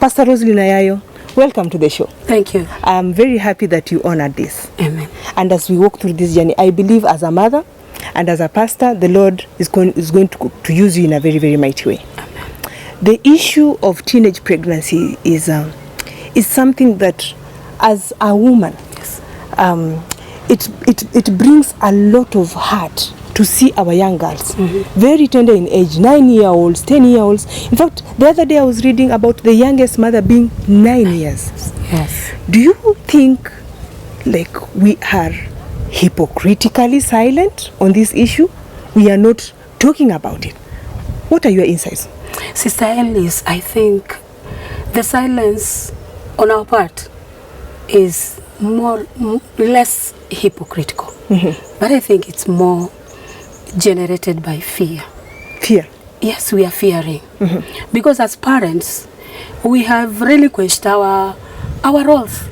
Pastor Roselyne Ayayo, welcome to the show. Thank you. I'm very happy that you honored this. Amen. And as we walk through this journey, I believe as a mother and as a pastor, the Lord is going to use you in a very, very mighty way. Amen. The issue of teenage pregnancy is something that, as a woman, Yes. It brings a lot of heart to see our young girls, very tender in age, 9-year-olds, 10-year-olds. In fact, the other day I was reading about the youngest mother being 9 years. Yes. Do you think like we are hypocritically silent on this issue? We are not talking about it. What are your insights? Sister Ellis, I think the silence on our part is less hypocritical. But I think it's more generated by fear. Fear? Yes, we are fearing. Because as parents, we have relinquished our roles.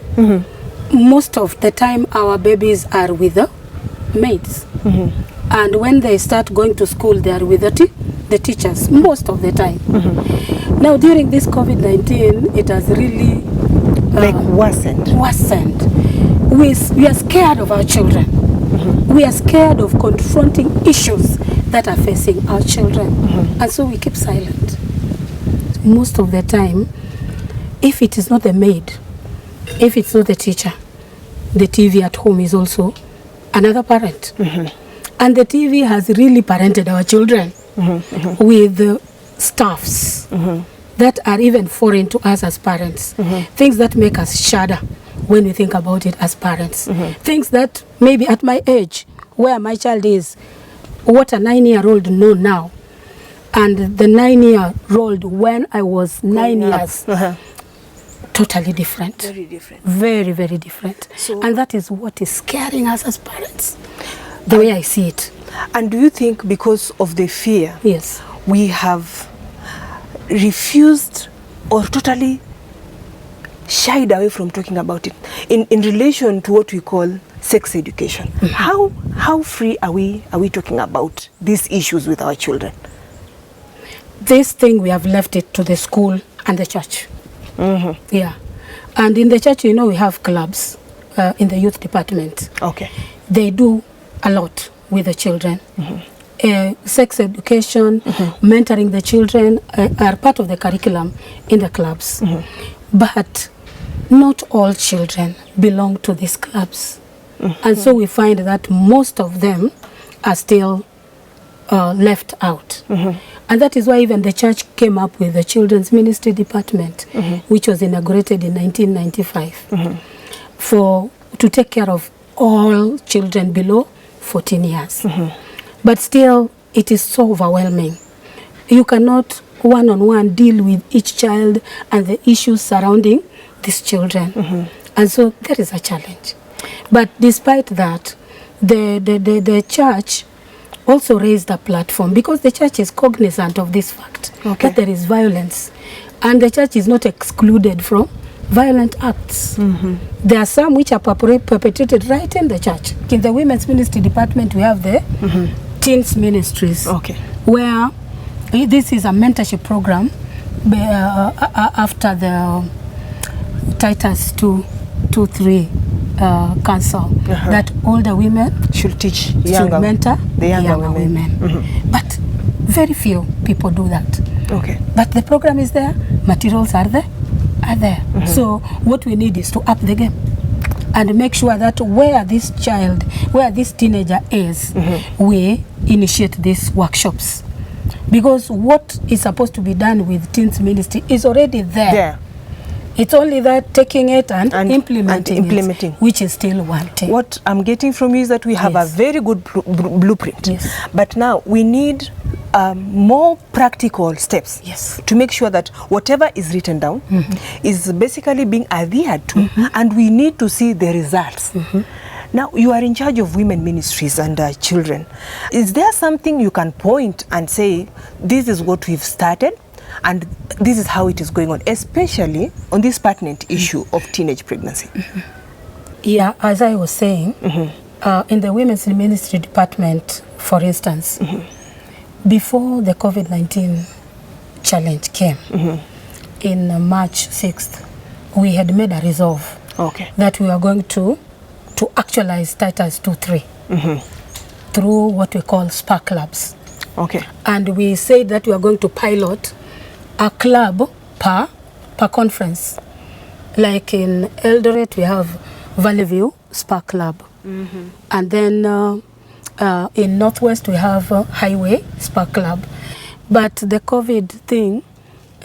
Most of the time, our babies are with the maids. And when they start going to school, they are with the teachers, most of the time. Now, during this COVID-19, it has really worsened. We are scared of our children. We are scared of confronting issues that are facing our children. And so we keep silent. Most of the time, if it is not the maid, if it's not the teacher, the TV at home is also another parent. And the TV has really parented our children with stuffs that are even foreign to us as parents. Things that make us shudder when we think about it as parents. Things that maybe at my age, where my child is, what a 9-year-old know now, and the 9-year-old when I was 9 years, totally different. Very different. Very, very different. So, and that is what is scaring us as parents, the way I see it. And do you think because of the fear, Yes. we have refused or totally shied away from talking about it in relation to what we call sex education? How free are we talking about these issues with our children? This thing, we have left it to the school and the church. Yeah. And in the church, we have clubs in the youth department. Okay. They do a lot with the children. Sex education, mentoring the children are part of the curriculum in the clubs. But not all children belong to these clubs. And so we find that most of them are still left out. And that is why even the church came up with the Children's Ministry Department, which was inaugurated in 1995, to take care of all children below 14 years. But still, it is so overwhelming. You cannot one-on-one deal with each child and the issues surrounding these children. And so there is a challenge. But despite that, the church also raised a platform, because the church is cognizant of this fact, that there is violence. And the church is not excluded from violent acts. There are some which are perpetrated right in the church. In the Women's Ministry Department, we have the Teens Ministries, where this is a mentorship program after the Titus 2:3 council, that older women should mentor the younger women. But very few people do that. But the program is there, materials are there. So what we need is to up the game and make sure that where this teenager is, we initiate these workshops. Because what is supposed to be done with teens ministry is already there. It's only that taking it and implementing it, which is still wanting. What I'm getting from you is that we have a very good blueprint. But now we need more practical steps to make sure that whatever is written down is basically being adhered to, and we need to see the results. Now, you are in charge of women ministries and children. Is there something you can point and say, this is what we've started, and this is how it is going on, especially on this pertinent issue of teenage pregnancy? Yeah, as I was saying, in the Women's Ministry Department, for instance, before the COVID-19 challenge came, in March 6th, we had made a resolve that we are going to actualize Titus 2.3 through what we call spark clubs. And we said that we are going to pilot a club per conference. Like in Eldoret, we have Valley View Spark Club. And then in Northwest, we have Highway Spark Club. But the COVID thing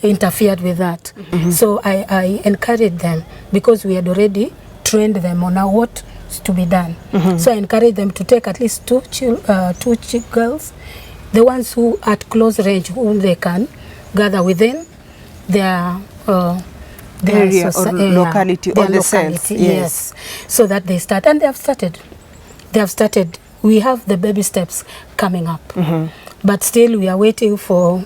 interfered with that. So I encouraged them, because we had already trained them on what is to be done. So I encouraged them to take at least two girls, the ones who at close range, whom they can gather within their area or locality or the cells. Yes. So that they start, and they have started. We have the baby steps coming up, but still we are waiting for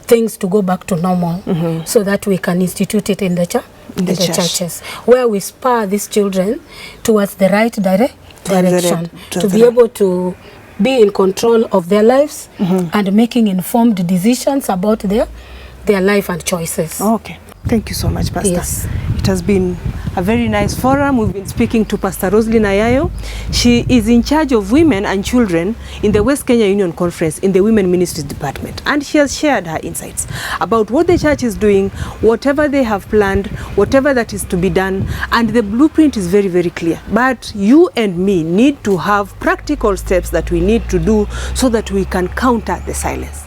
things to go back to normal, so that we can institute it in the churches, where we spur these children towards the right direction, to be able to be in control of their lives and making informed decisions about their life and choices. Thank you so much, Pastor. Yes. It has been a very nice forum. We've been speaking to Pastor Roselyne Ayayo. She is in charge of women and children in the West Kenya Union Conference in the Women Ministries Department. And she has shared her insights about what the church is doing, whatever they have planned, whatever that is to be done. And the blueprint is very, very clear. But you and me need to have practical steps that we need to do so that we can counter the silence.